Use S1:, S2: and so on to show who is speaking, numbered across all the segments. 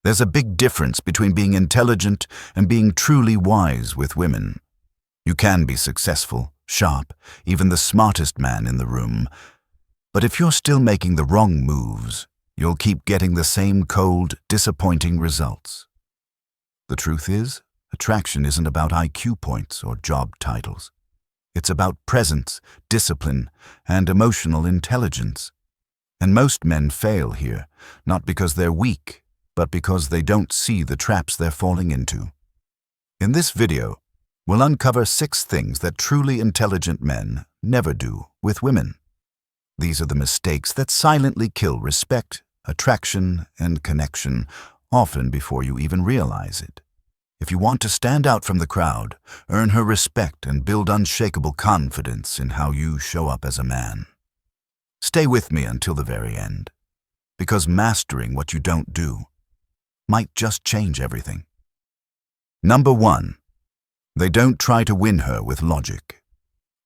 S1: There's a big difference between being intelligent and being truly wise with women. You can be successful, sharp, even the smartest man in the room. But if you're still making the wrong moves, you'll keep getting the same cold, disappointing results. The truth is, attraction isn't about IQ points or job titles. It's about presence, discipline, and emotional intelligence. And most men fail here, not because they're weak, but because they don't see the traps they're falling into. In this video, we'll uncover 6 things that truly intelligent men never do with women. These are the mistakes that silently kill respect, attraction, and connection, often before you even realize it. If you want to stand out from the crowd, earn her respect, and build unshakable confidence in how you show up as a man, stay with me until the very end, because mastering what you don't do might just change everything. Number 1. They don't try to win her with logic.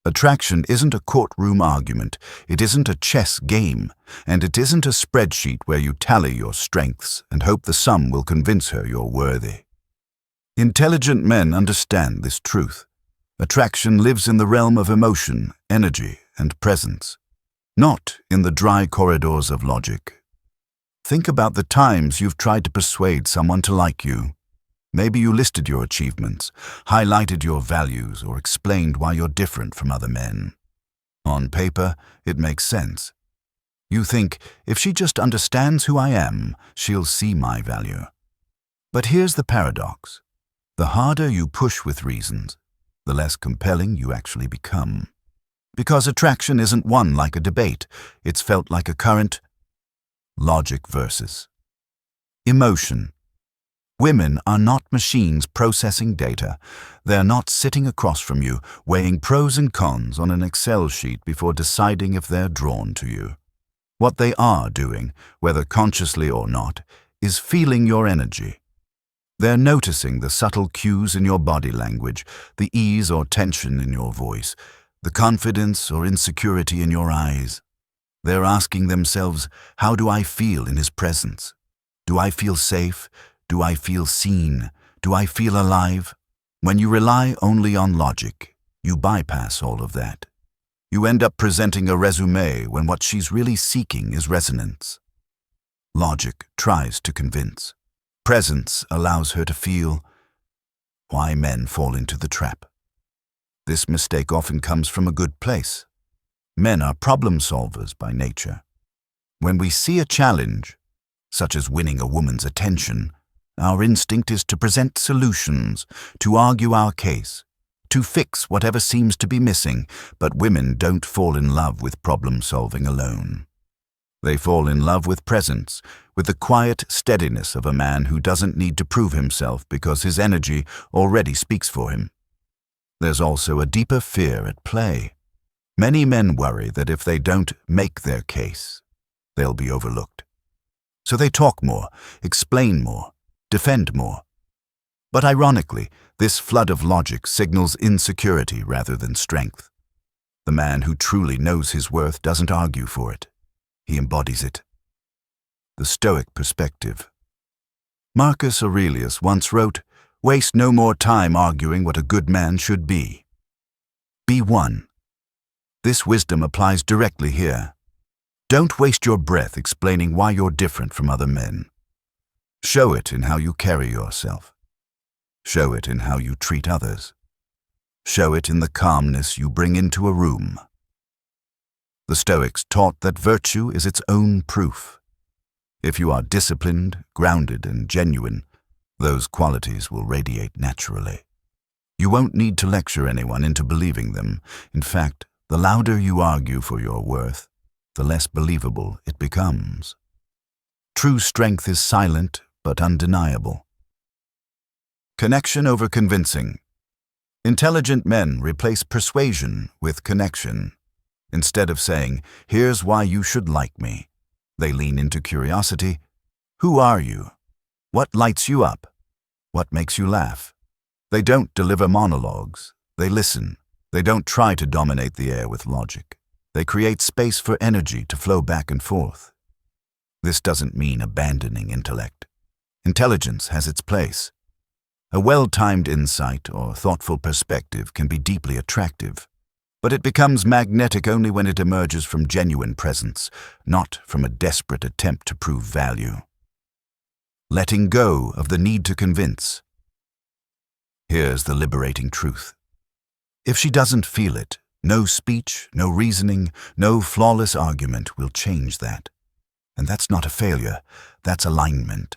S1: Attraction isn't a courtroom argument, it isn't a chess game, and it isn't a spreadsheet where you tally your strengths and hope the sum will convince her you're worthy. Intelligent men understand this truth. Attraction lives in the realm of emotion, energy, and presence, not in the dry corridors of logic. Think about the times you've tried to persuade someone to like you. Maybe you listed your achievements, highlighted your values, or explained why you're different from other men. On paper, it makes sense. You think, if she just understands who I am, she'll see my value. But here's the paradox. The harder you push with reasons, the less compelling you actually become. Because attraction isn't won like a debate, it's felt like a current. Logic versus emotion. Women are not machines processing data. They're not sitting across from you, weighing pros and cons on an Excel sheet before deciding if they're drawn to you. What they are doing, whether consciously or not, is feeling your energy. They're noticing the subtle cues in your body language, the ease or tension in your voice, the confidence or insecurity in your eyes. They're asking themselves, how do I feel in his presence? Do I feel safe? Do I feel seen? Do I feel alive? When you rely only on logic, you bypass all of that. You end up presenting a resume when what she's really seeking is resonance. Logic tries to convince. Presence allows her to feel. Why men fall into the trap. This mistake often comes from a good place. Men are problem solvers by nature. When we see a challenge, such as winning a woman's attention, our instinct is to present solutions, to argue our case, to fix whatever seems to be missing, but women don't fall in love with problem solving alone. They fall in love with presence, with the quiet steadiness of a man who doesn't need to prove himself because his energy already speaks for him. There's also a deeper fear at play. Many men worry that if they don't make their case, they'll be overlooked. So they talk more, explain more, defend more. But ironically, this flood of logic signals insecurity rather than strength. The man who truly knows his worth doesn't argue for it. He embodies it. The Stoic perspective. Marcus Aurelius once wrote, "Waste no more time arguing what a good man should be. Be one." This wisdom applies directly here. Don't waste your breath explaining why you're different from other men. Show it in how you carry yourself. Show it in how you treat others. Show it in the calmness you bring into a room. The Stoics taught that virtue is its own proof. If you are disciplined, grounded, and genuine, those qualities will radiate naturally. You won't need to lecture anyone into believing them. In fact, the louder you argue for your worth, the less believable it becomes. True strength is silent but undeniable. Connection over convincing. Intelligent men replace persuasion with connection. Instead of saying, "Here's why you should like me," they lean into curiosity. Who are you? What lights you up? What makes you laugh? They don't deliver monologues. They listen. They don't try to dominate the air with logic. They create space for energy to flow back and forth. This doesn't mean abandoning intellect. Intelligence has its place. A well-timed insight or thoughtful perspective can be deeply attractive, but it becomes magnetic only when it emerges from genuine presence, not from a desperate attempt to prove value. Letting go of the need to convince. Here's the liberating truth. If she doesn't feel it, no speech, no reasoning, no flawless argument will change that. And that's not a failure, that's alignment.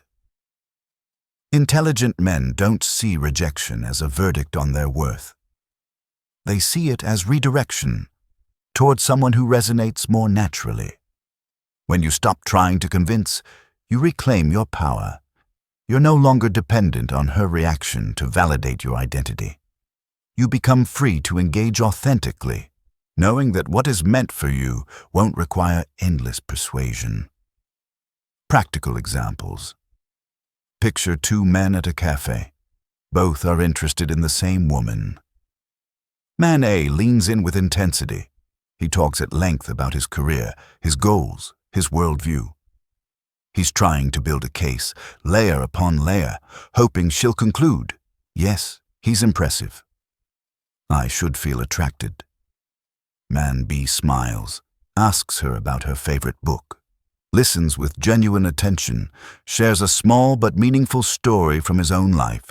S1: Intelligent men don't see rejection as a verdict on their worth. They see it as redirection toward someone who resonates more naturally. When you stop trying to convince, you reclaim your power. You're no longer dependent on her reaction to validate your identity. You become free to engage authentically, knowing that what is meant for you won't require endless persuasion. Practical examples. Picture two men at a cafe. Both are interested in the same woman. Man A leans in with intensity. He talks at length about his career, his goals, his worldview. He's trying to build a case, layer upon layer, hoping she'll conclude, yes, he's impressive. I should feel attracted. Man B smiles, asks her about her favorite book, listens with genuine attention, shares a small but meaningful story from his own life,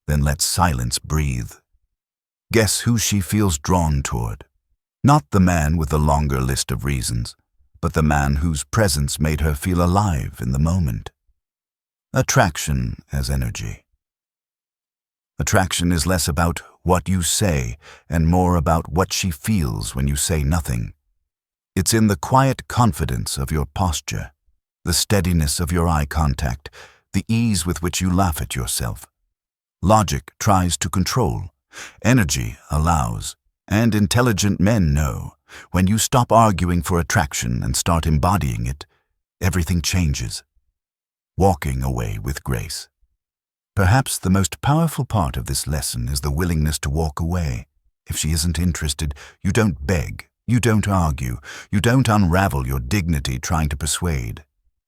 S1: then lets silence breathe. Guess who she feels drawn toward? Not the man with the longer list of reasons, but the man whose presence made her feel alive in the moment. Attraction as energy. Attraction is less about what you say and more about what she feels when you say nothing. It's in the quiet confidence of your posture, the steadiness of your eye contact, the ease with which you laugh at yourself. Logic tries to control. Energy allows, and intelligent men know, when you stop arguing for attraction and start embodying it, everything changes. Walking away with grace. Perhaps the most powerful part of this lesson is the willingness to walk away. If she isn't interested, you don't beg, you don't argue, you don't unravel your dignity trying to persuade.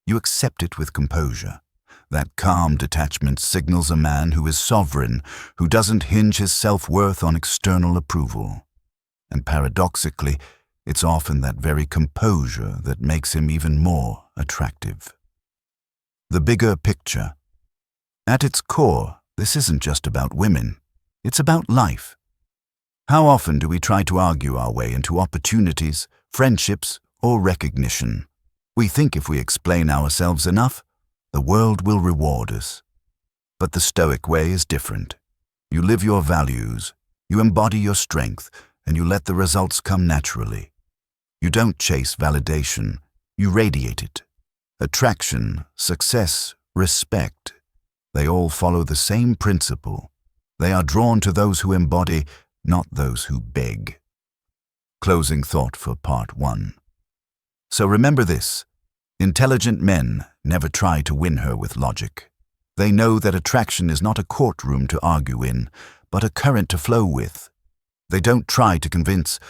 S1: You accept it with composure. That calm detachment signals a man who is sovereign, who doesn't hinge his self-worth on external approval. And paradoxically, it's often that very composure that makes him even more attractive. The bigger picture. At its core, this isn't just about women. It's about life. How often do we try to argue our way into opportunities, friendships, or recognition? We think if we explain ourselves enough, the world will reward us. But the Stoic way is different. You live your values, you embody your strength, and you let the results come naturally. You don't chase validation, you radiate it. Attraction, success, respect, they all follow the same principle. They are drawn to those who embody, not those who beg. Closing thought for part 1. So remember this. Intelligent men never try to win her with logic. They know that attraction is not a courtroom to argue in, but a current to flow with. They don't try to convince,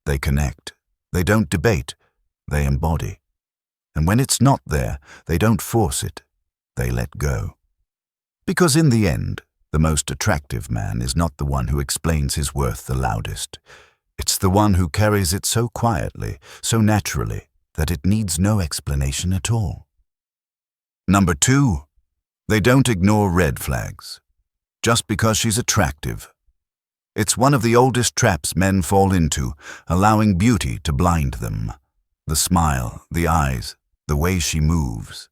S1: they connect. They don't debate, they embody. And when it's not there, they don't force it, they let go. Because in the end, the most attractive man is not the one who explains his worth the loudest. It's the one who carries it so quietly, so naturally, that it needs no explanation at all. Number 2, they don't ignore red flags. Just because she's attractive. It's one of the oldest traps men fall into, allowing beauty to blind them. The smile, the eyes, the way she moves.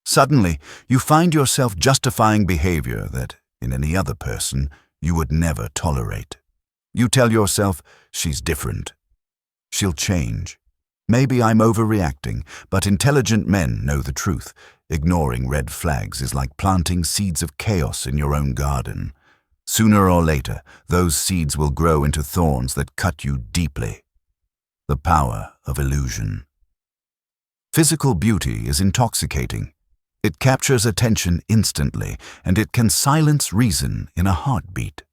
S1: Suddenly, you find yourself justifying behavior that, in any other person, you would never tolerate. You tell yourself, she's different. She'll change. Maybe I'm overreacting, but intelligent men know the truth. Ignoring red flags is like planting seeds of chaos in your own garden. Sooner or later, those seeds will grow into thorns that cut you deeply. The power of illusion. Physical beauty is intoxicating. It captures attention instantly, and it can silence reason in a heartbeat.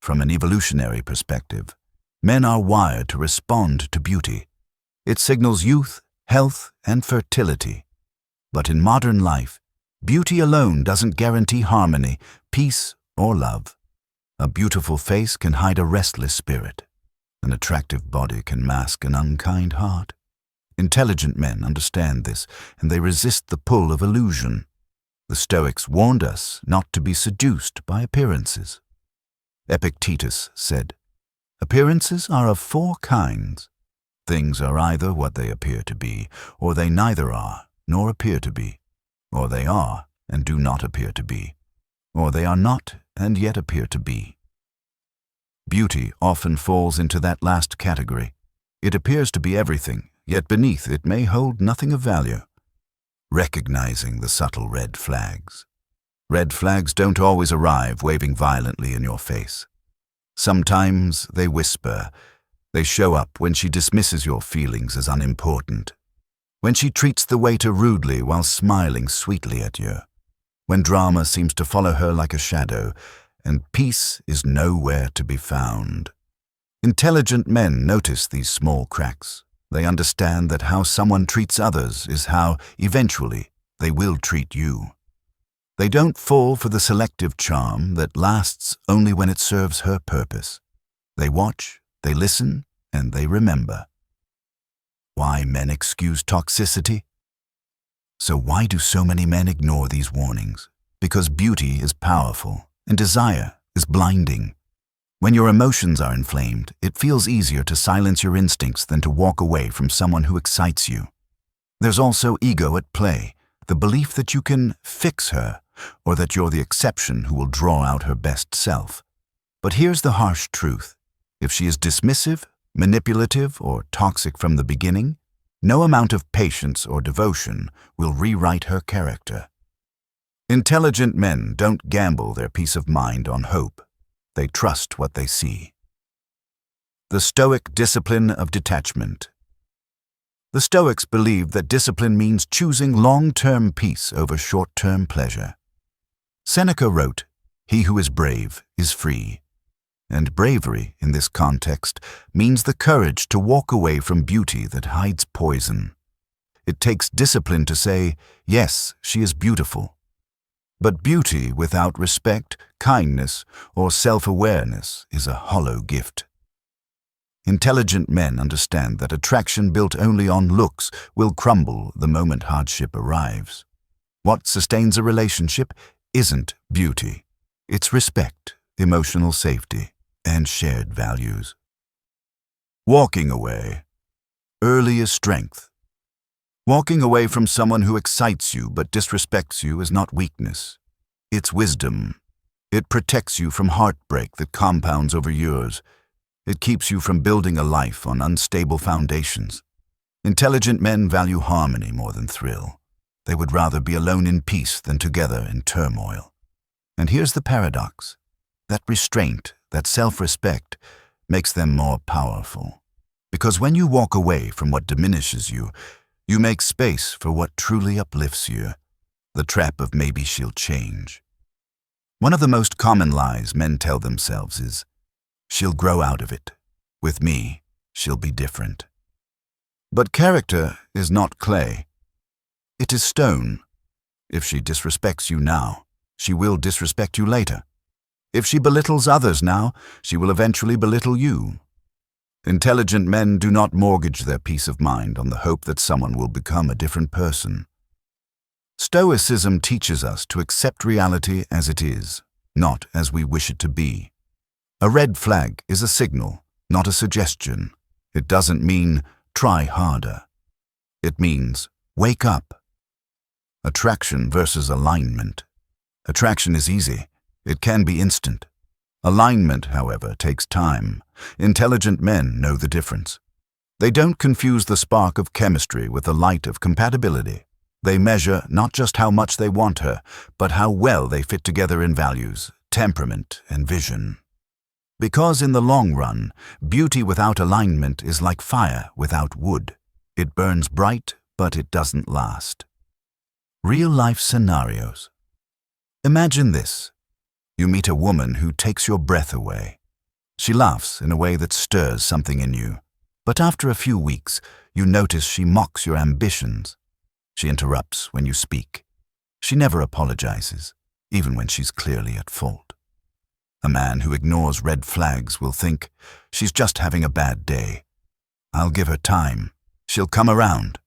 S1: From an evolutionary perspective, men are wired to respond to beauty. It signals youth, health, and fertility. But in modern life, Beauty alone doesn't guarantee harmony, peace, or love. A beautiful face can hide a restless spirit. An attractive body can mask an unkind heart. Intelligent men understand this, and they resist the pull of illusion. The Stoics warned us not to be seduced by appearances. Epictetus said, "Appearances are of four kinds. Things are either what they appear to be, or they neither are, nor appear to be, or they are, and do not appear to be, or they are not, and yet appear to be." Beauty often falls into that last category. It appears to be everything, yet beneath it may hold nothing of value. Recognizing the subtle red flags. Red flags don't always arrive waving violently in your face. Sometimes they whisper. They show up when she dismisses your feelings as unimportant, when she treats the waiter rudely while smiling sweetly at you, when drama seems to follow her like a shadow, and peace is nowhere to be found. Intelligent men notice these small cracks. They understand that how someone treats others is how, eventually, they will treat you. They don't fall for the selective charm that lasts only when it serves her purpose. They watch, they listen, and they remember. Why men excuse toxicity? So why do so many men ignore these warnings? Because beauty is powerful, and desire is blinding. When your emotions are inflamed, it feels easier to silence your instincts than to walk away from someone who excites you. There's also ego at play, the belief that you can fix her, or that you're the exception who will draw out her best self. But here's the harsh truth. If she is dismissive, manipulative, or toxic from the beginning, no amount of patience or devotion will rewrite her character. Intelligent men don't gamble their peace of mind on hope. They trust what they see. The Stoic discipline of detachment. The Stoics believed that discipline means choosing long-term peace over short-term pleasure. Seneca wrote, "He who is brave is free." And bravery, in this context, means the courage to walk away from beauty that hides poison. It takes discipline to say, "Yes, she is beautiful." But beauty without respect, kindness, or self-awareness is a hollow gift. Intelligent men understand that attraction built only on looks will crumble the moment hardship arrives. What sustains a relationship isn't beauty. It's respect, emotional safety, and shared values. Walking away. Early is strength. Walking away from someone who excites you but disrespects you is not weakness. It's wisdom. It protects you from heartbreak that compounds over years. It keeps you from building a life on unstable foundations. Intelligent men value harmony more than thrill. They would rather be alone in peace than together in turmoil. And here's the paradox. That restraint, that self-respect, makes them more powerful. Because when you walk away from what diminishes you, you make space for what truly uplifts you. The trap of maybe she'll change. One of the most common lies men tell themselves is, "She'll grow out of it. With me, she'll be different." But character is not clay. It is stone. If she disrespects you now, she will disrespect you later. If she belittles others now, she will eventually belittle you. Intelligent men do not mortgage their peace of mind on the hope that someone will become a different person. Stoicism teaches us to accept reality as it is, not as we wish it to be. A red flag is a signal, not a suggestion. It doesn't mean, try harder. It means, wake up. Attraction versus alignment. Attraction is easy. It can be instant. Alignment, however, takes time. Intelligent men know the difference. They don't confuse the spark of chemistry with the light of compatibility. They measure not just how much they want her, but how well they fit together in values, temperament, and vision. Because in the long run, beauty without alignment is like fire without wood. It burns bright, but it doesn't last. Real-life scenarios. Imagine this. You meet a woman who takes your breath away. She laughs in a way that stirs something in you. But after a few weeks, you notice she mocks your ambitions. She interrupts when you speak. She never apologizes, even when she's clearly at fault. A man who ignores red flags will think, she's just having a bad day. I'll give her time. She'll come around.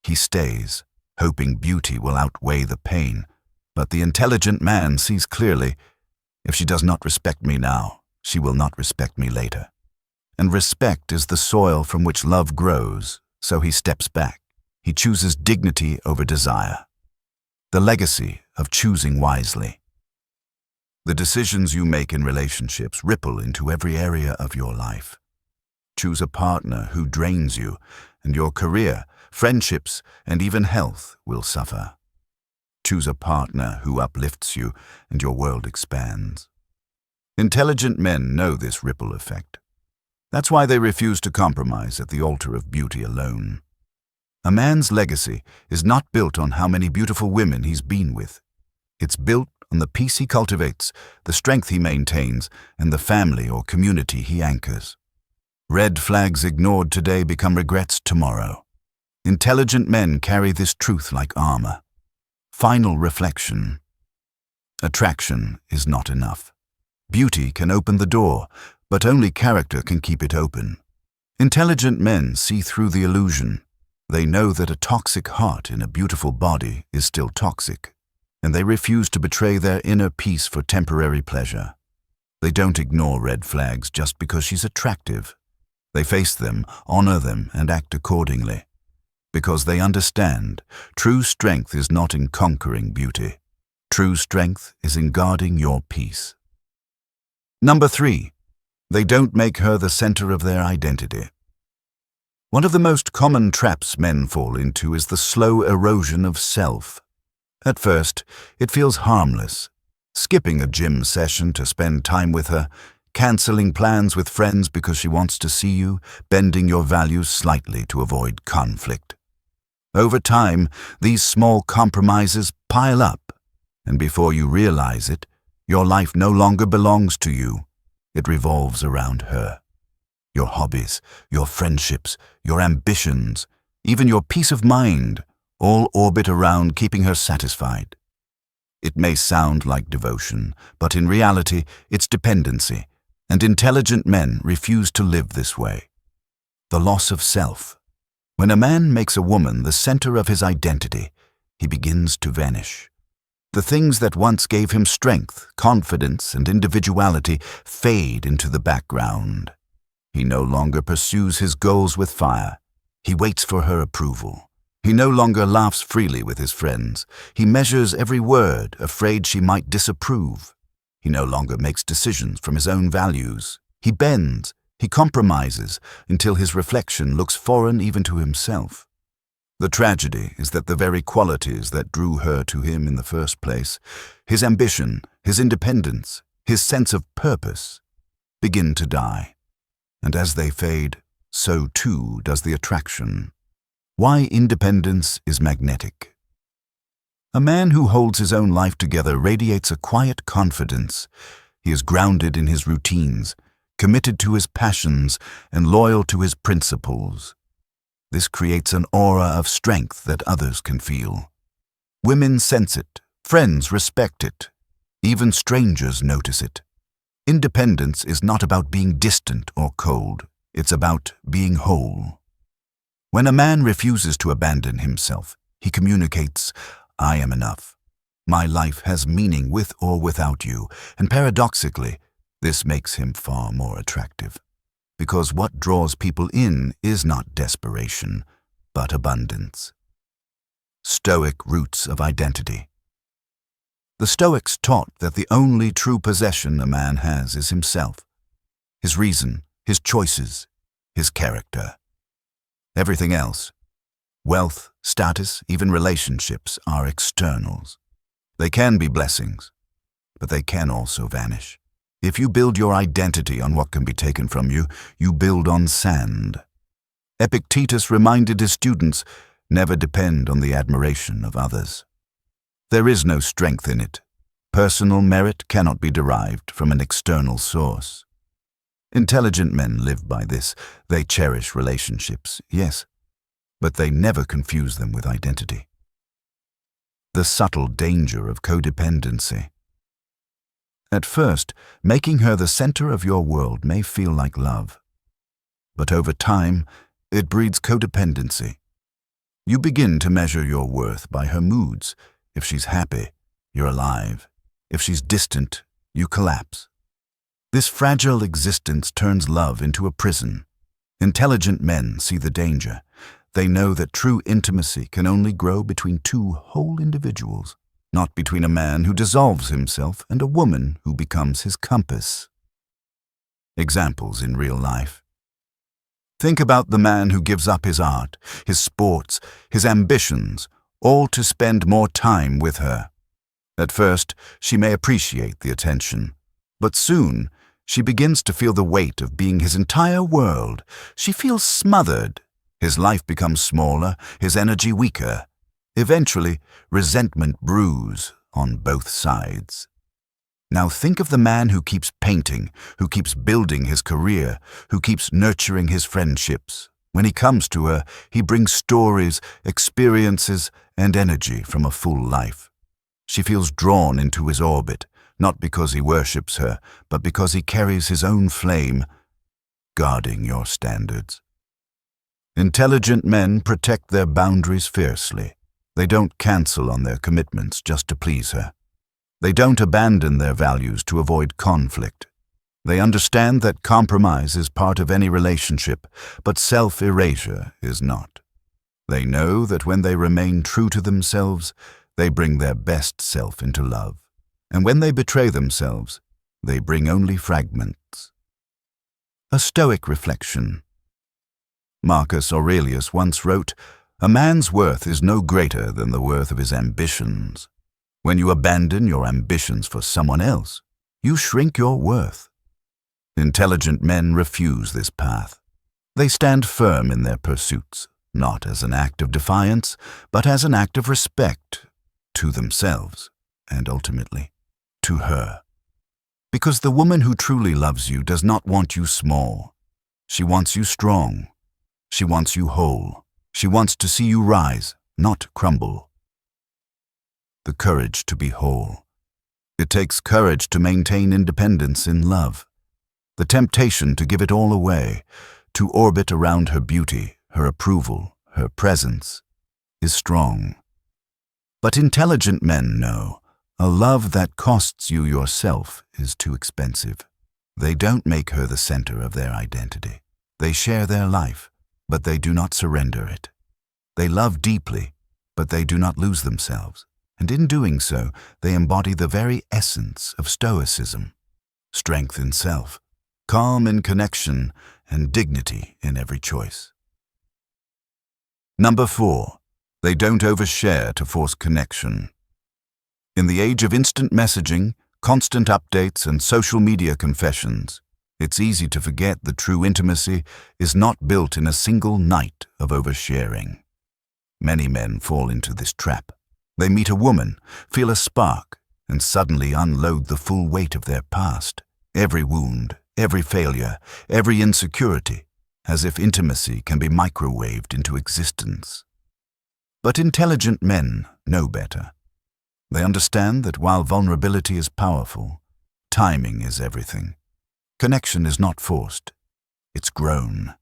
S1: He stays, hoping beauty will outweigh the pain, but the intelligent man sees clearly, if she does not respect me now, she will not respect me later. And respect is the soil from which love grows, so he steps back. He chooses dignity over desire. The legacy of choosing wisely. The decisions you make in relationships ripple into every area of your life. Choose a partner who drains you, and your career, friendships, and even health will suffer. Choose a partner who uplifts you, and your world expands. Intelligent men know this ripple effect. That's why they refuse to compromise at the altar of beauty alone. A man's legacy is not built on how many beautiful women he's been with. It's built on the peace he cultivates, the strength he maintains, and the family or community he anchors. Red flags ignored today become regrets tomorrow. Intelligent men carry this truth like armor. Final reflection. Attraction is not enough. Beauty can open the door, but only character can keep it open. Intelligent men see through the illusion. They know that a toxic heart in a beautiful body is still toxic, and they refuse to betray their inner peace for temporary pleasure. They don't ignore red flags just because she's attractive. They face them, honor them, and act accordingly. Because they understand, true strength is not in conquering beauty. True strength is in guarding your peace. Number 3, they don't make her the center of their identity. One of the most common traps men fall into is the slow erosion of self. At first, it feels harmless. Skipping a gym session to spend time with her, canceling plans with friends because she wants to see you, bending your values slightly to avoid conflict. Over time, these small compromises pile up, and before you realize it, your life no longer belongs to you. It revolves around her. Your hobbies, your friendships, your ambitions, even your peace of mind, all orbit around keeping her satisfied. It may sound like devotion, but in reality, it's dependency, and intelligent men refuse to live this way. The loss of self. When a man makes a woman the center of his identity, he begins to vanish. The things that once gave him strength, confidence, and individuality fade into the background. He no longer pursues his goals with fire. He waits for her approval. He no longer laughs freely with his friends. He measures every word, afraid she might disapprove. He no longer makes decisions from his own values. He bends, he compromises, until his reflection looks foreign even to himself. The tragedy is that the very qualities that drew her to him in the first place, his ambition, his independence, his sense of purpose, begin to die. And as they fade, so too does the attraction. Why independence is magnetic. A man who holds his own life together radiates a quiet confidence. He is grounded in his routines, committed to his passions, and loyal to his principles. This creates an aura of strength that others can feel. Women sense it, friends respect it, even strangers notice it. Independence is not about being distant or cold, it's about being whole. When a man refuses to abandon himself, he communicates, I am enough. My life has meaning with or without you, and paradoxically, this makes him far more attractive. Because what draws people in is not desperation, but abundance. Stoic roots of identity. The Stoics taught that the only true possession a man has is himself, his reason, his choices, his character. Everything else, wealth, status, even relationships, are externals. They can be blessings, but they can also vanish. If you build your identity on what can be taken from you, you build on sand. Epictetus reminded his students, never depend on the admiration of others. There is no strength in it. Personal merit cannot be derived from an external source. Intelligent men live by this. They cherish relationships, yes, but they never confuse them with identity. The subtle danger of codependency. At first, making her the center of your world may feel like love. But over time, it breeds codependency. You begin to measure your worth by her moods. If she's happy, you're alive. If she's distant, you collapse. This fragile existence turns love into a prison. Intelligent men see the danger. They know that true intimacy can only grow between two whole individuals, not between a man who dissolves himself and a woman who becomes his compass. Examples in real life. Think about the man who gives up his art, his sports, his ambitions, all to spend more time with her. At first, she may appreciate the attention, but soon she begins to feel the weight of being his entire world. She feels smothered. His life becomes smaller, his energy weaker. Eventually, resentment brews on both sides. Now think of the man who keeps painting, who keeps building his career, who keeps nurturing his friendships. When he comes to her, he brings stories, experiences, and energy from a full life. She feels drawn into his orbit, not because he worships her, but because he carries his own flame, guarding your standards. Intelligent men protect their boundaries fiercely. They don't cancel on their commitments just to please her. They don't abandon their values to avoid conflict. They understand that compromise is part of any relationship, but self-erasure is not. They know that when they remain true to themselves, they bring their best self into love. And when they betray themselves, they bring only fragments. A Stoic reflection. Marcus Aurelius once wrote, "A man's worth is no greater than the worth of his ambitions. When you abandon your ambitions for someone else, you shrink your worth." Intelligent men refuse this path. They stand firm in their pursuits, not as an act of defiance, but as an act of respect to themselves and ultimately to her. Because the woman who truly loves you does not want you small. She wants you strong. She wants you whole. She wants to see you rise, not crumble. The courage to be whole. It takes courage to maintain independence in love. The temptation to give it all away, to orbit around her beauty, her approval, her presence, is strong. But intelligent men know a love that costs you yourself is too expensive. They don't make her the center of their identity. They share their life, but they do not surrender it. They love deeply, but they do not lose themselves. And in doing so, they embody the very essence of Stoicism: strength in self, calm in connection, and dignity in every choice. Number 4. They don't overshare to force connection. In the age of instant messaging, constant updates, and social media confessions, it's easy to forget that true intimacy is not built in a single night of oversharing. Many men fall into this trap. They meet a woman, feel a spark, and suddenly unload the full weight of their past, every wound, every failure, every insecurity, as if intimacy can be microwaved into existence. But intelligent men know better. They understand that while vulnerability is powerful, timing is everything. Connection is not forced, it's grown.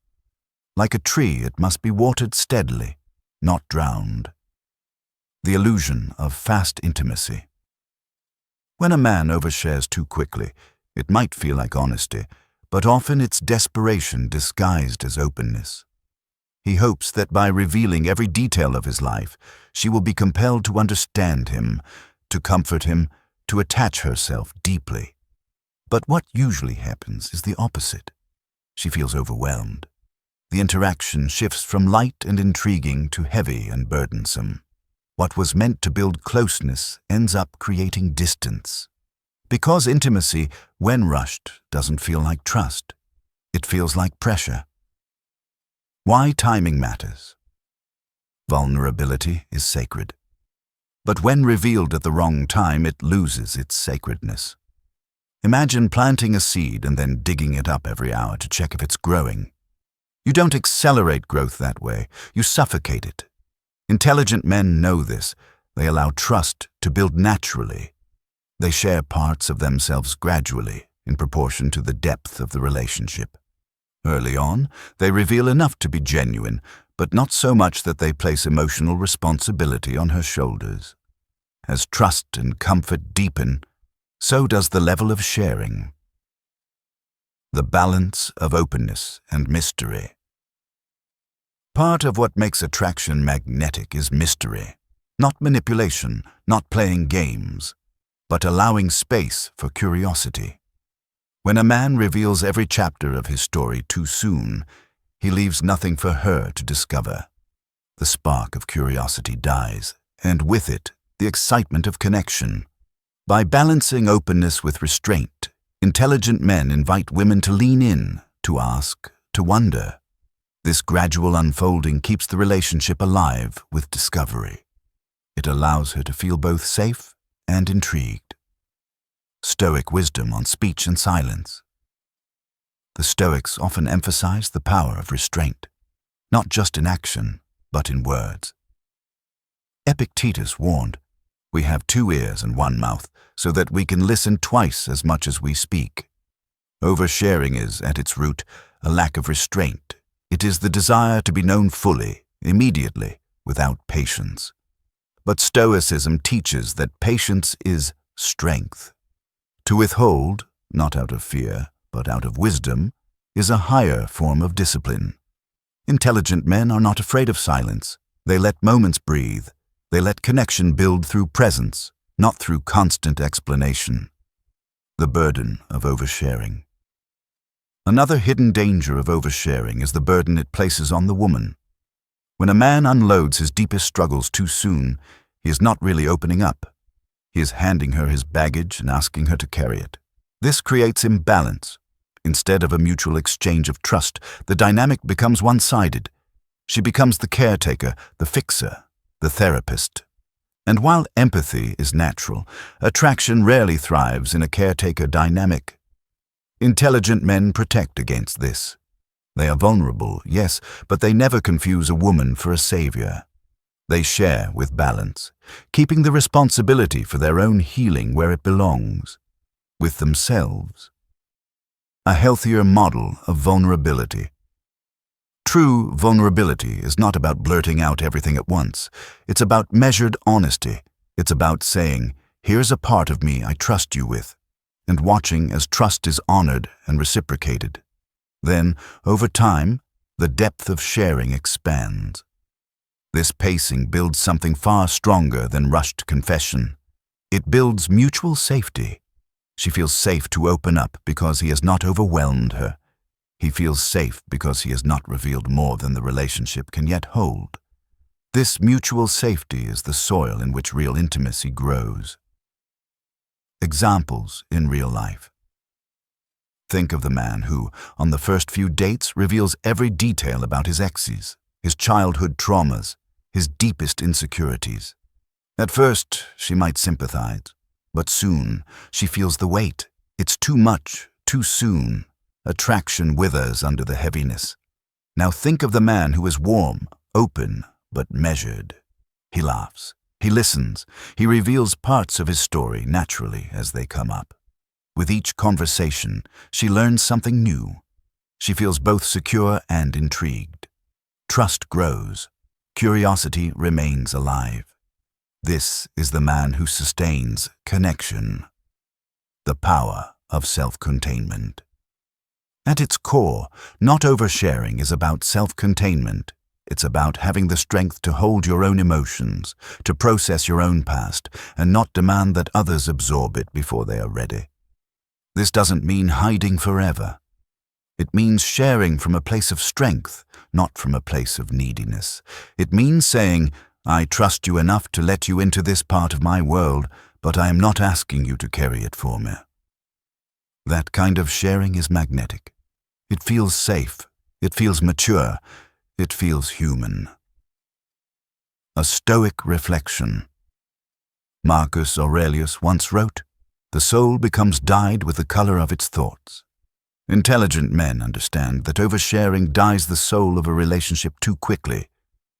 S1: Like a tree, it must be watered steadily, not drowned. The illusion of fast intimacy. When a man overshares too quickly, it might feel like honesty, but often it's desperation disguised as openness. He hopes that by revealing every detail of his life, she will be compelled to understand him, to comfort him, to attach herself deeply. But what usually happens is the opposite. She feels overwhelmed. The interaction shifts from light and intriguing to heavy and burdensome. What was meant to build closeness ends up creating distance. Because intimacy, when rushed, doesn't feel like trust. It feels like pressure. Why timing matters. Vulnerability is sacred. But when revealed at the wrong time, it loses its sacredness. Imagine planting a seed and then digging it up every hour to check if it's growing. You don't accelerate growth that way, you suffocate it. Intelligent men know this. They allow trust to build naturally. They share parts of themselves gradually, in proportion to the depth of the relationship. Early on, they reveal enough to be genuine, but not so much that they place emotional responsibility on her shoulders. As trust and comfort deepen, so does the level of sharing. The balance of openness and mystery. Part of what makes attraction magnetic is mystery. Not manipulation, not playing games, but allowing space for curiosity. When a man reveals every chapter of his story too soon, he leaves nothing for her to discover. The spark of curiosity dies, and with it, the excitement of connection. By balancing openness with restraint, intelligent men invite women to lean in, to ask, to wonder. This gradual unfolding keeps the relationship alive with discovery. It allows her to feel both safe and intrigued. Stoic wisdom on speech and silence. The Stoics often emphasize the power of restraint, not just in action, but in words. Epictetus warned, "We have 2 ears and 1 mouth, so that we can listen twice as much as we speak." Oversharing is, at its root, a lack of restraint. It is the desire to be known fully, immediately, without patience. But Stoicism teaches that patience is strength. To withhold, not out of fear, but out of wisdom, is a higher form of discipline. Intelligent men are not afraid of silence. They let moments breathe. They let connection build through presence, not through constant explanation. The burden of oversharing. Another hidden danger of oversharing is the burden it places on the woman. When a man unloads his deepest struggles too soon, he is not really opening up. He is handing her his baggage and asking her to carry it. This creates imbalance. Instead of a mutual exchange of trust, the dynamic becomes one-sided. She becomes the caretaker, the fixer, the therapist. And while empathy is natural, attraction rarely thrives in a caretaker dynamic. Intelligent men protect against this. They are vulnerable, yes, but they never confuse a woman for a savior. They share with balance, keeping the responsibility for their own healing where it belongs, with themselves. A healthier model of vulnerability. True vulnerability is not about blurting out everything at once. It's about measured honesty. It's about saying, "Here's a part of me I trust you with," and watching as trust is honored and reciprocated. Then, over time, the depth of sharing expands. This pacing builds something far stronger than rushed confession. It builds mutual safety. She feels safe to open up because he has not overwhelmed her. He feels safe because he has not revealed more than the relationship can yet hold. This mutual safety is the soil in which real intimacy grows. Examples in real life. Think of the man who, on the first few dates, reveals every detail about his exes, his childhood traumas, his deepest insecurities. At first, she might sympathize, but soon she feels the weight. It's too much, too soon. Attraction withers under the heaviness. Now think of the man who is warm, open, but measured. He laughs, he listens, he reveals parts of his story naturally as they come up. With each conversation, she learns something new. She feels both secure and intrigued. Trust grows. Curiosity remains alive. This is the man who sustains connection. The power of self-containment. At its core, not oversharing is about self-containment. It's about having the strength to hold your own emotions, to process your own past, and not demand that others absorb it before they are ready. This doesn't mean hiding forever. It means sharing from a place of strength, not from a place of neediness. It means saying, "I trust you enough to let you into this part of my world, but I am not asking you to carry it for me." That kind of sharing is magnetic. It feels safe. It feels mature. It feels human. A Stoic reflection. Marcus Aurelius once wrote, "The soul becomes dyed with the color of its thoughts." Intelligent men understand that oversharing dyes the soul of a relationship too quickly.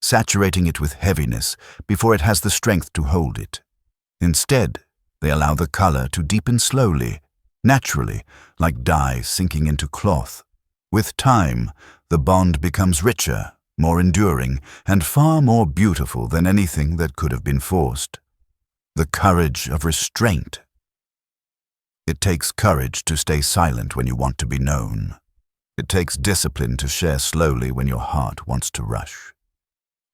S1: saturating it with heaviness before it has the strength to hold it. Instead, they allow the color to deepen slowly, naturally, like dye sinking into cloth. With time, the bond becomes richer, more enduring, and far more beautiful than anything that could have been forced. The courage of restraint. It takes courage to stay silent when you want to be known. It takes discipline to share slowly when your heart wants to rush.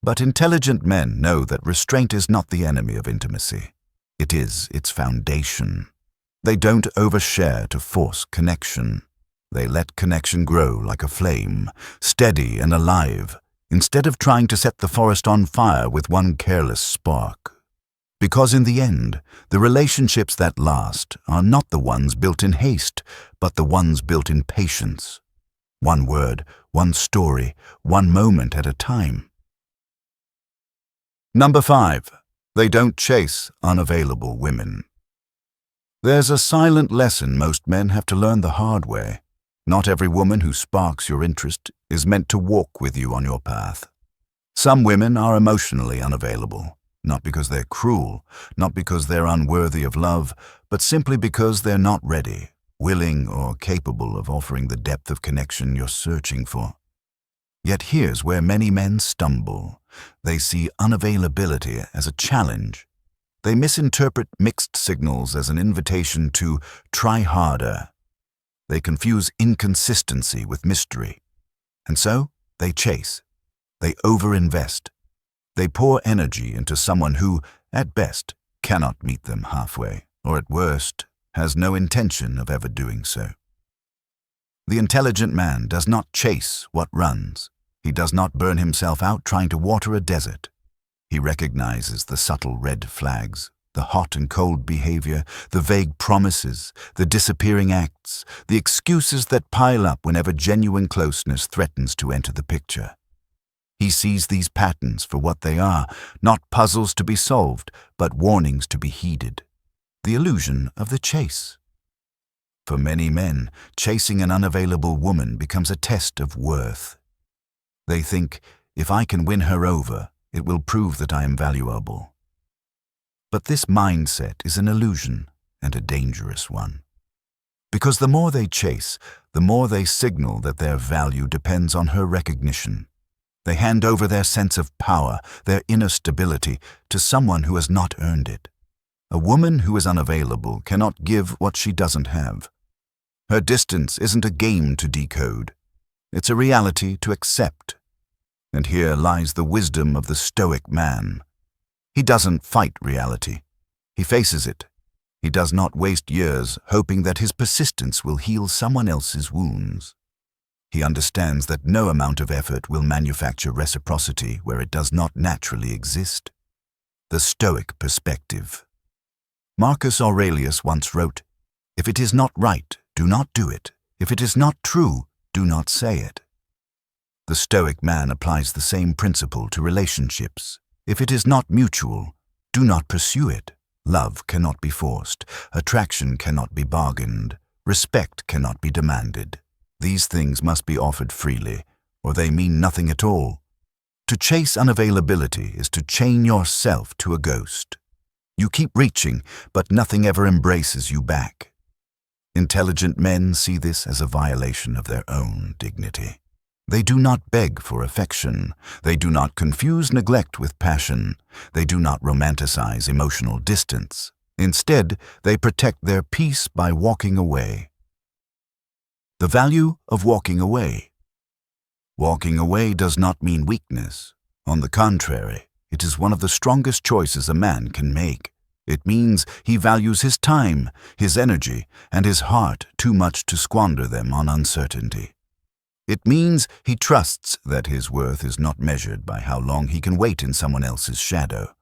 S1: But intelligent men know that restraint is not the enemy of intimacy. It is its foundation. They don't overshare to force connection. They let connection grow like a flame, steady and alive, instead of trying to set the forest on fire with one careless spark. Because in the end, the relationships that last are not the ones built in haste, but the ones built in patience. One word, one story, one moment at a time. Number 5. They don't chase unavailable women. There's a silent lesson most men have to learn the hard way. Not every woman who sparks your interest is meant to walk with you on your path. Some women are emotionally unavailable, not because they're cruel, not because they're unworthy of love, but simply because they're not ready, willing, or capable of offering the depth of connection you're searching for. Yet here's where many men stumble. They see unavailability as a challenge. They misinterpret mixed signals as an invitation to try harder. They confuse inconsistency with mystery. And so, they chase. They overinvest. They pour energy into someone who, at best, cannot meet them halfway, or at worst, has no intention of ever doing so. The intelligent man does not chase what runs. He does not burn himself out trying to water a desert. He recognizes the subtle red flags, the hot and cold behavior, the vague promises, the disappearing acts, the excuses that pile up whenever genuine closeness threatens to enter the picture. He sees these patterns for what they are, not puzzles to be solved, but warnings to be heeded. The illusion of the chase. For many men, chasing an unavailable woman becomes a test of worth. They think, if I can win her over, it will prove that I am valuable. But this mindset is an illusion, and a dangerous one. Because the more they chase, the more they signal that their value depends on her recognition. They hand over their sense of power, their inner stability, to someone who has not earned it. A woman who is unavailable cannot give what she doesn't have. Her distance isn't a game to decode. It's a reality to accept. And here lies the wisdom of the Stoic man. He doesn't fight reality. He faces it. He does not waste years hoping that his persistence will heal someone else's wounds. He understands that no amount of effort will manufacture reciprocity where it does not naturally exist. The Stoic perspective. Marcus Aurelius once wrote, "If it is not right, do not do it. If it is not true, do not say it." The Stoic man applies the same principle to relationships. If it is not mutual, do not pursue it. Love cannot be forced. Attraction cannot be bargained. Respect cannot be demanded. These things must be offered freely, or they mean nothing at all. To chase unavailability is to chain yourself to a ghost. You keep reaching, but nothing ever embraces you back. Intelligent men see this as a violation of their own dignity. They do not beg for affection. They do not confuse neglect with passion. They do not romanticize emotional distance. Instead, they protect their peace by walking away. The value of walking away. Walking away does not mean weakness. On the contrary, it is one of the strongest choices a man can make. It means he values his time, his energy, and his heart too much to squander them on uncertainty. It means he trusts that his worth is not measured by how long he can wait in someone else's shadow,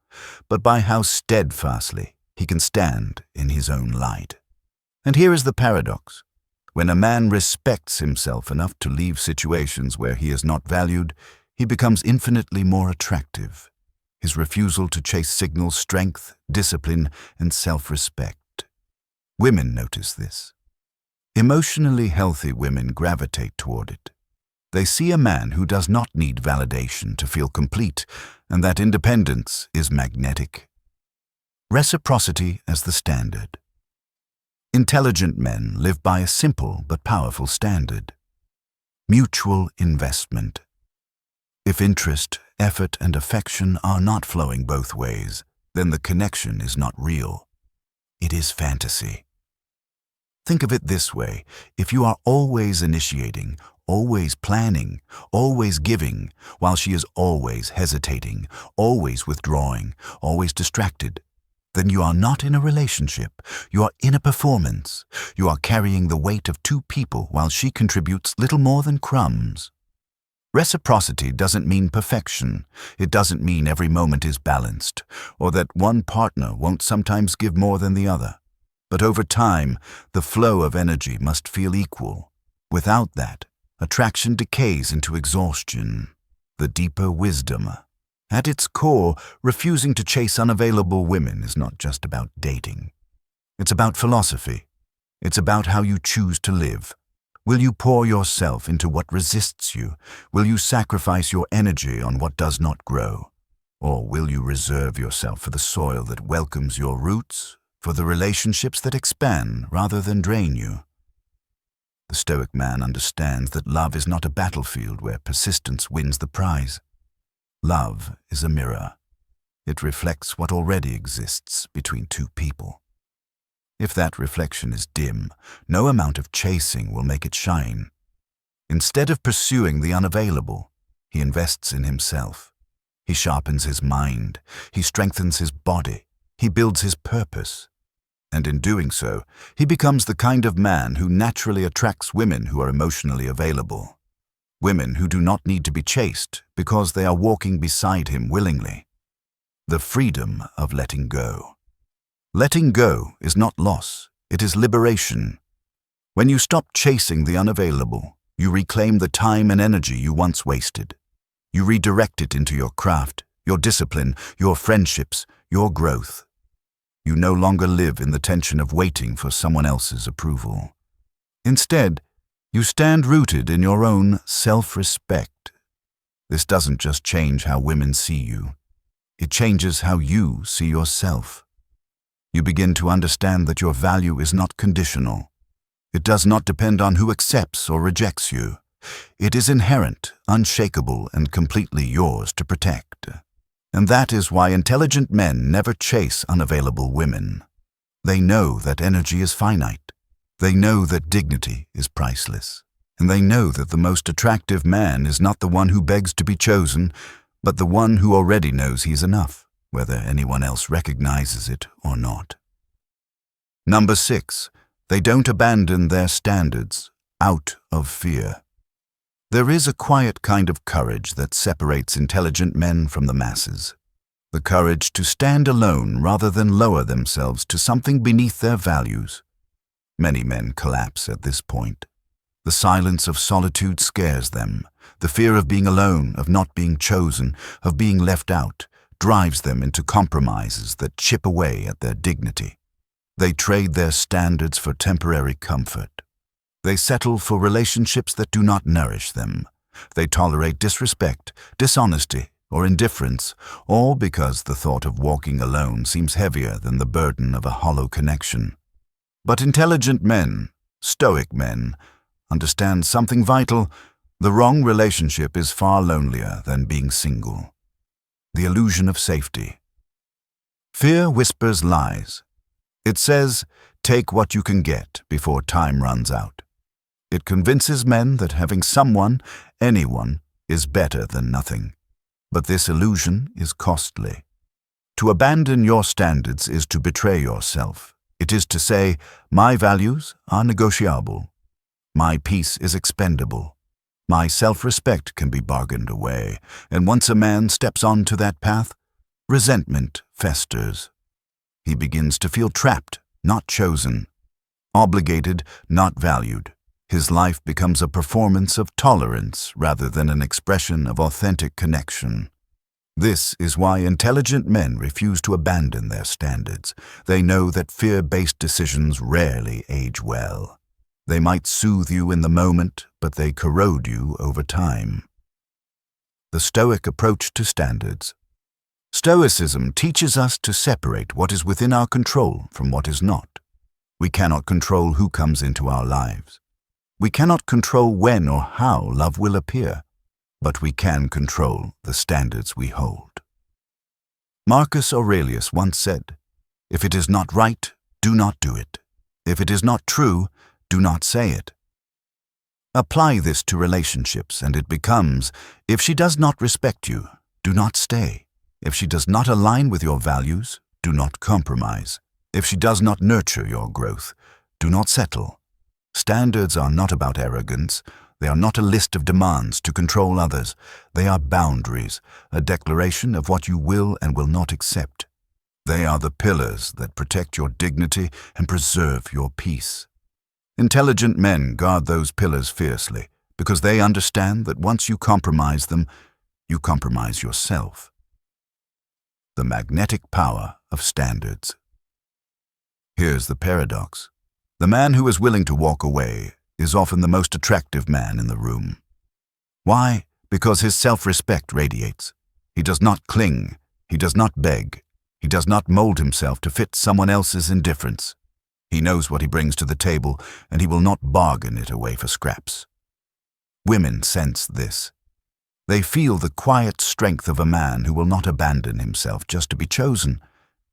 S1: but by how steadfastly he can stand in his own light. And here is the paradox. When a man respects himself enough to leave situations where he is not valued, he becomes infinitely more attractive. His refusal to chase signals strength, discipline, and self-respect. Women notice this. Emotionally healthy women gravitate toward it. They see a man who does not need validation to feel complete, and that independence is magnetic. Reciprocity as the standard. Intelligent men live by a simple but powerful standard. Mutual investment. If interest, effort, and affection are not flowing both ways, then the connection is not real. It is fantasy. Think of it this way: if you are always initiating, always planning, always giving, while she is always hesitating, always withdrawing, always distracted, then you are not in a relationship. You are in a performance. You are carrying the weight of two people while she contributes little more than crumbs. Reciprocity doesn't mean perfection. It doesn't mean every moment is balanced, or that one partner won't sometimes give more than the other. But over time, the flow of energy must feel equal. Without that, attraction decays into exhaustion. The deeper wisdom. At its core, refusing to chase unavailable women is not just about dating. It's about philosophy. It's about how you choose to live. Will you pour yourself into what resists you? Will you sacrifice your energy on what does not grow? Or will you reserve yourself for the soil that welcomes your roots, for the relationships that expand rather than drain you? The Stoic man understands that love is not a battlefield where persistence wins the prize. Love is a mirror. It reflects what already exists between two people. If that reflection is dim, no amount of chasing will make it shine. Instead of pursuing the unavailable, he invests in himself. He sharpens his mind. He strengthens his body. He builds his purpose. And in doing so, he becomes the kind of man who naturally attracts women who are emotionally available. Women who do not need to be chased because they are walking beside him willingly. The freedom of letting go. Letting go is not loss, it is liberation. When you stop chasing the unavailable, you reclaim the time and energy you once wasted. You redirect it into your craft, your discipline, your friendships, your growth. You no longer live in the tension of waiting for someone else's approval. Instead, you stand rooted in your own self-respect. This doesn't just change how women see you. It changes how you see yourself. You begin to understand that your value is not conditional. It does not depend on who accepts or rejects you. It is inherent, unshakable, and completely yours to protect. And that is why intelligent men never chase unavailable women. They know that energy is finite. They know that dignity is priceless. And they know that the most attractive man is not the one who begs to be chosen, but the one who already knows he's enough, whether anyone else recognizes it or not. Number 6, they don't abandon their standards out of fear. There is a quiet kind of courage that separates intelligent men from the masses. The courage to stand alone rather than lower themselves to something beneath their values. Many men collapse at this point. The silence of solitude scares them. The fear of being alone, of not being chosen, of being left out, drives them into compromises that chip away at their dignity. They trade their standards for temporary comfort. They settle for relationships that do not nourish them. They tolerate disrespect, dishonesty, or indifference, all because the thought of walking alone seems heavier than the burden of a hollow connection. But intelligent men, Stoic men, understand something vital. The wrong relationship is far lonelier than being single. The illusion of safety. Fear whispers lies. It says, take what you can get before time runs out. It convinces men that having someone, anyone, is better than nothing. But this illusion is costly. To abandon your standards is to betray yourself. It is to say, my values are negotiable. My peace is expendable. My self-respect can be bargained away. And once a man steps onto that path, resentment festers. He begins to feel trapped, not chosen. Obligated, not valued. His life becomes a performance of tolerance rather than an expression of authentic connection. This is why intelligent men refuse to abandon their standards. They know that fear-based decisions rarely age well. They might soothe you in the moment, but they corrode you over time. The Stoic approach to standards. Stoicism teaches us to separate what is within our control from what is not. We cannot control who comes into our lives. We cannot control when or how love will appear, but we can control the standards we hold. Marcus Aurelius once said, "If it is not right, do not do it. If it is not true, do not say it." Apply this to relationships and it becomes, if she does not respect you, do not stay. If she does not align with your values, do not compromise. If she does not nurture your growth, do not settle. Standards are not about arrogance. They are not a list of demands to control others. They are boundaries, a declaration of what you will and will not accept. They are the pillars that protect your dignity and preserve your peace. Intelligent men guard those pillars fiercely because they understand that once you compromise them, you compromise yourself. The magnetic power of standards. Here's the paradox. The man who is willing to walk away is often the most attractive man in the room. Why? Because his self-respect radiates. He does not cling. He does not beg. He does not mold himself to fit someone else's indifference. He knows what he brings to the table, and he will not bargain it away for scraps. Women sense this. They feel the quiet strength of a man who will not abandon himself just to be chosen.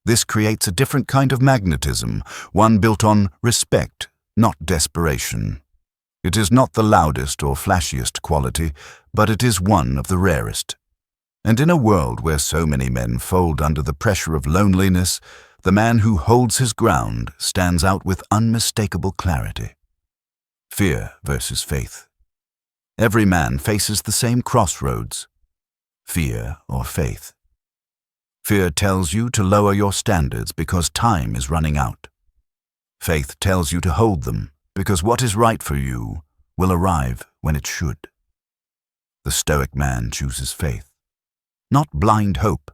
S1: This creates a different kind of magnetism, one built on respect, not desperation. It is not the loudest or flashiest quality, but it is one of the rarest. And in a world where so many men fold under the pressure of loneliness, the man who holds his ground stands out with unmistakable clarity. Fear versus faith. Every man faces the same crossroads, fear or faith. Fear tells you to lower your standards because time is running out. Faith tells you to hold them because what is right for you will arrive when it should. The Stoic man chooses faith. Not blind hope,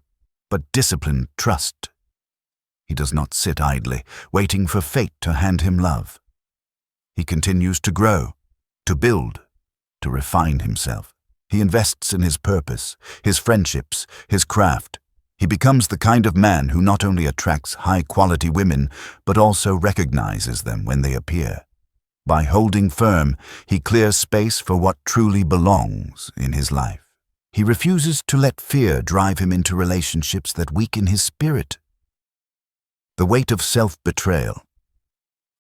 S1: but disciplined trust. He does not sit idly, waiting for fate to hand him love. He continues to grow, to build, to refine himself. He invests in his purpose, his friendships, his craft. He becomes the kind of man who not only attracts high-quality women, but also recognizes them when they appear. By holding firm, he clears space for what truly belongs in his life. He refuses to let fear drive him into relationships that weaken his spirit. The weight of self-betrayal.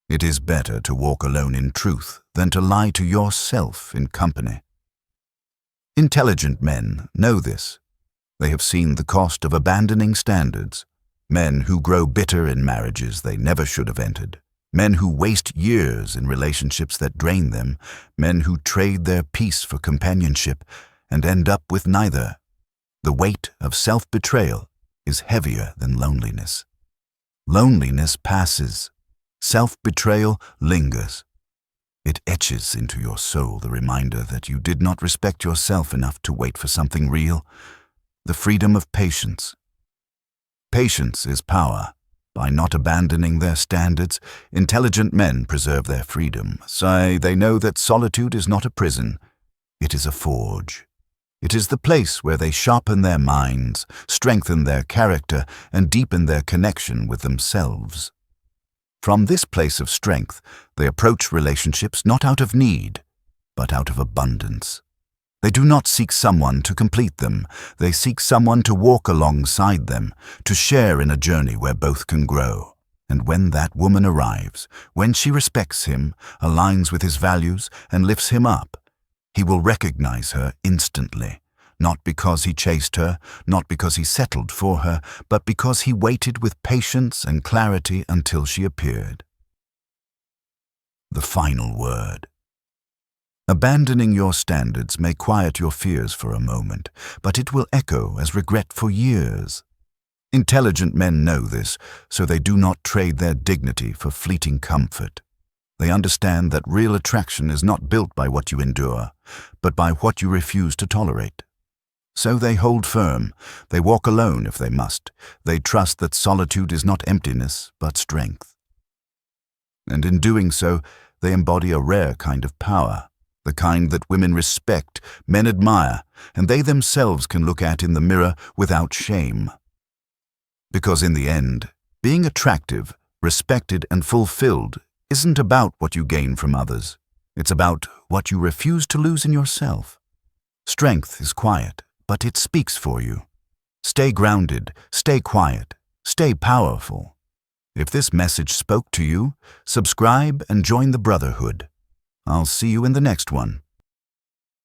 S1: It is better to walk alone in truth than to lie to yourself in company. Intelligent men know this. They have seen the cost of abandoning standards. Men who grow bitter in marriages they never should have entered. Men who waste years in relationships that drain them. Men who trade their peace for companionship and end up with neither. The weight of self-betrayal is heavier than loneliness. Loneliness passes. Self-betrayal lingers. It etches into your soul the reminder that you did not respect yourself enough to wait for something real. The freedom of patience. Patience is power. By not abandoning their standards, intelligent men preserve their freedom. So they know that solitude is not a prison. It is a forge. It is the place where they sharpen their minds, strengthen their character, and deepen their connection with themselves. From this place of strength, they approach relationships not out of need, but out of abundance. They do not seek someone to complete them. They seek someone to walk alongside them, to share in a journey where both can grow. And when that woman arrives, when she respects him, aligns with his values, and lifts him up, he will recognize her instantly, not because he chased her, not because he settled for her, but because he waited with patience and clarity until she appeared. The final word. Abandoning your standards may quiet your fears for a moment, but it will echo as regret for years. Intelligent men know this, so they do not trade their dignity for fleeting comfort. They understand that real attraction is not built by what you endure, but by what you refuse to tolerate. So they hold firm. They walk alone if they must. They trust that solitude is not emptiness, but strength. And in doing so, they embody a rare kind of power, the kind that women respect, men admire, and they themselves can look at in the mirror without shame. Because in the end, being attractive, respected, and fulfilled isn't about what you gain from others. It's about what you refuse to lose in yourself. Strength is quiet, but it speaks for you. Stay grounded, stay quiet, stay powerful. If this message spoke to you, subscribe and join the brotherhood. I'll see you in the next one.